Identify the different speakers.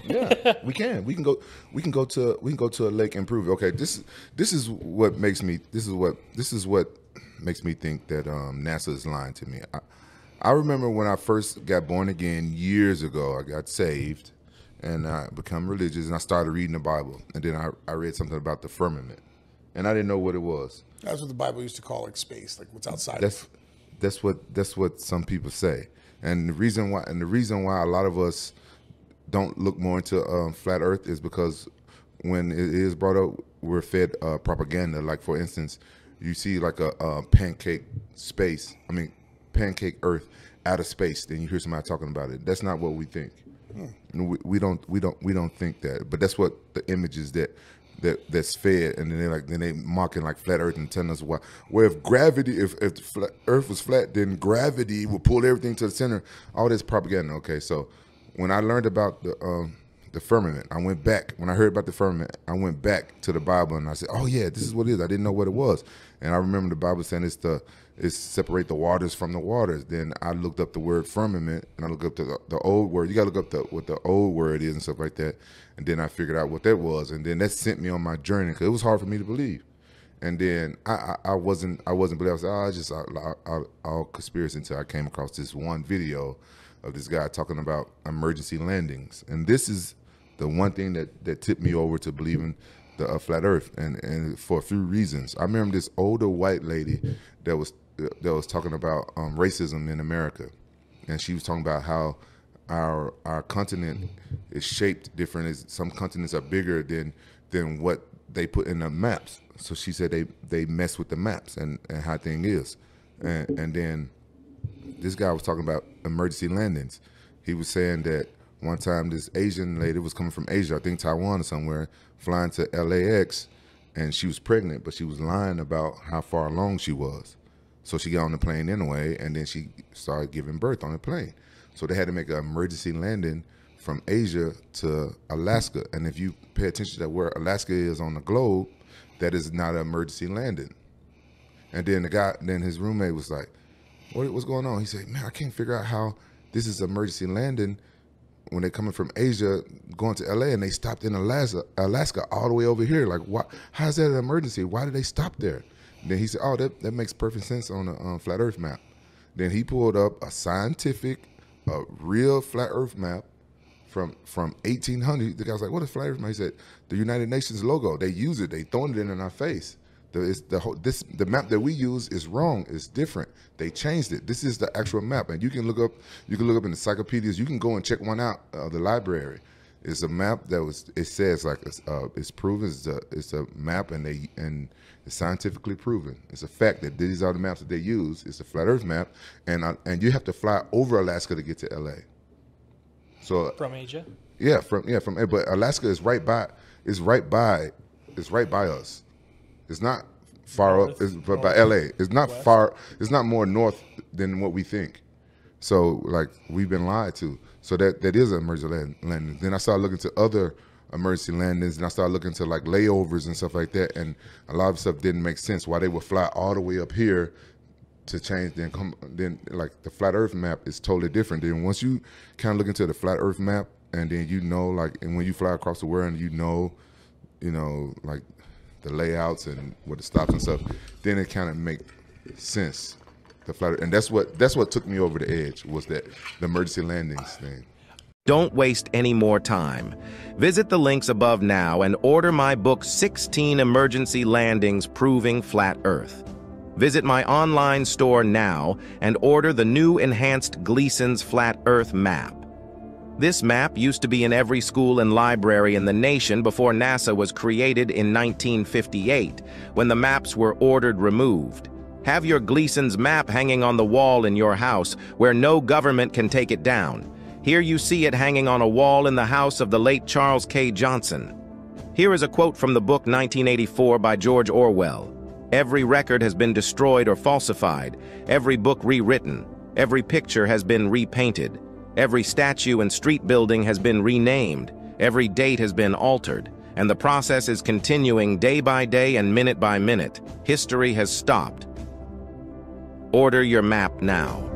Speaker 1: Yeah, we can. We can go. We can go to a lake and prove it. Okay, this is what makes me. This is what makes me think that NASA is lying to me. I remember when I first got born again years ago. I got saved, and I become religious, and I started reading the Bible, and then I read something about the firmament, and I didn't know what it was.
Speaker 2: That's what the Bible used to call like space, like what's outside.
Speaker 1: That's what some people say, and the reason why a lot of us don't look more into flat Earth is because when it is brought up, we're fed propaganda. Like for instance, you see like a pancake Earth out of space, then you hear somebody talking about it. That's not what we think. We don't think that. But that's what the image is that's fed, and then they mocking like flat Earth and telling us why. Well, if the Earth was flat, then gravity would pull everything to the center. All this propaganda. Okay, so when I learned about the firmament, I went back. When I heard about the firmament, I went back to the Bible and I said, "Oh yeah, this is what it is." I didn't know what it was, and I remember the Bible saying it's separate the waters from the waters. Then I looked up the word firmament, and I looked up the old word. You got to look up what the old word is and stuff like that. And then I figured out what that was, and then that sent me on my journey because it was hard for me to believe. And then I wasn't believing. I was like, it's just all conspiracy until I came across this one video of this guy talking about emergency landings. And this is the one thing that tipped me over to believing the flat Earth, and for a few reasons. I remember this older white lady that was talking about racism in America, and she was talking about how our continent is shaped different. Some continents are bigger than what they put in the maps. So she said they mess with the maps and how thing is, and then this guy was talking about emergency landings. He was saying that one time this Asian lady was coming from Asia, I think Taiwan or somewhere, flying to LAX, and she was pregnant, but she was lying about how far along she was. So she got on the plane anyway, and then she started giving birth on the plane. So they had to make an emergency landing from Asia to Alaska. And if you pay attention to where Alaska is on the globe, that is not an emergency landing. And then his roommate was like, what's going on? He said, man, I can't figure out how this is an emergency landing when they're coming from Asia going to LA, and they stopped in Alaska all the way over here. Like, why? How is that an emergency? Why did they stop there? And then he said, oh, that makes perfect sense on a flat Earth map. Then he pulled up a scientific, real flat Earth map from 1800. The guy was like, what is flat Earth map? He said, the United Nations logo. They use it. They throwing it in our face. The map that we use is wrong. It's different. They changed it. This is the actual map, and you can look up in the encyclopedias. You can go and check one out. The library. It's a map it says like it's proven. It's a map, and it's scientifically proven. It's a fact that these are the maps that they use. It's a flat Earth map, and you have to fly over Alaska to get to LA. So
Speaker 3: from Asia.
Speaker 1: Yeah, but Alaska is right by. It's right by us. It's not far up. It's by LA. It's not west. Far. It's not more north than what we think. So like we've been lied to. So that is an emergency landing. Then I started looking to other emergency landings, and I started looking to like layovers and stuff like that. And a lot of stuff didn't make sense. Why they would fly all the way up here to change, then like the flat Earth map is totally different. Then once you kind of look into the flat Earth map, and then and when you fly across the world, and you know like the layouts and where the stops and stuff, then it kind of make sense. The flat Earth, and that's what took me over the edge, was that the emergency landings thing.
Speaker 4: Don't waste any more time. Visit the links above now and order my book, 16 Emergency Landings Proving Flat Earth. Visit my online store now and order the new enhanced Gleason's Flat Earth map. This map used to be in every school and library in the nation before NASA was created in 1958, when the maps were ordered removed. Have your Gleason's map hanging on the wall in your house where no government can take it down. Here you see it hanging on a wall in the house of the late Charles K. Johnson. Here is a quote from the book 1984 by George Orwell. Every record has been destroyed or falsified, every book rewritten, every picture has been repainted, every statue and street building has been renamed, every date has been altered, and the process is continuing day by day and minute by minute. History has stopped. Order your map now.